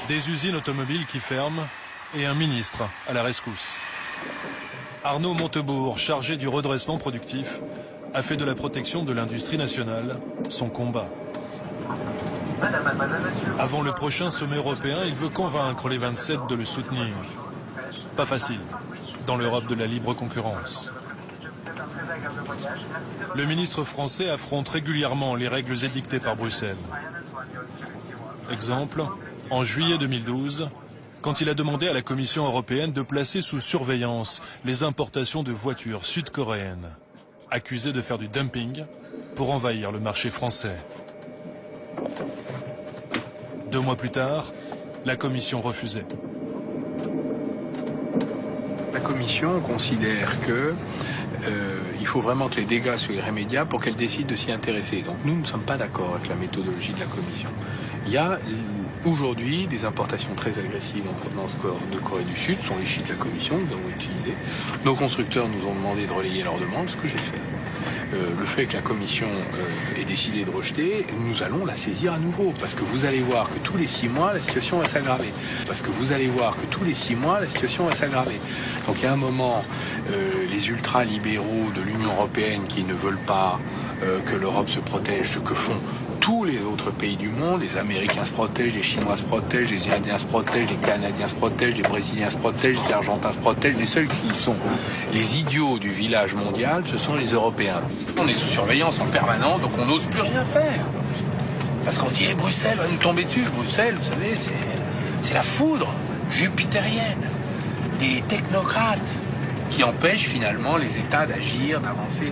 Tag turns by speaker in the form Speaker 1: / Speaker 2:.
Speaker 1: Des usines automobiles qui ferment et un ministre à la rescousse. Arnaud Montebourg, chargé du redressement productif, a fait de la protection de l'industrie nationale son combat. Avant le prochain sommet européen, il veut convaincre les 27 de le soutenir. Pas facile, dans l'Europe de la libre concurrence. Le ministre français affronte régulièrement les règles édictées par Bruxelles. Exemple, en juillet 2012, quand il a demandé à la Commission européenne de placer sous surveillance les importations de voitures sud-coréennes, accusées de faire du dumping pour envahir le marché français. 2 mois plus tard, la Commission refusait.
Speaker 2: La Commission considère que il faut vraiment que les dégâts soient irrémédiables pour qu'elle décide de s'y intéresser. Donc nous ne sommes pas d'accord avec la méthodologie de la Commission. Il y a aujourd'hui des importations très agressives en provenance de Corée du Sud, ce sont les chiites de la Commission que nous avons utilisés. Nos constructeurs nous ont demandé de relayer leurs demandes, ce que j'ai fait. Le fait que la Commission ait décidé de rejeter, nous allons la saisir à nouveau, parce que vous allez voir que tous les 6 mois, la situation va s'aggraver. Donc il y a un moment, les ultra-libéraux de l'Union européenne qui ne veulent pas que l'Europe se protège, ce que font tous les autres pays du monde, les Américains se protègent, les Chinois se protègent, les Indiens se protègent, les Canadiens se protègent, les Brésiliens se protègent, les Argentins se protègent. Les seuls qui sont les idiots du village mondial, ce sont les Européens. On est sous surveillance en permanence, donc on n'ose plus rien faire. Parce qu'on se dit, Bruxelles va nous tomber dessus. Bruxelles, vous savez, c'est la foudre jupitérienne. Des technocrates qui empêchent finalement les États d'agir, d'avancer.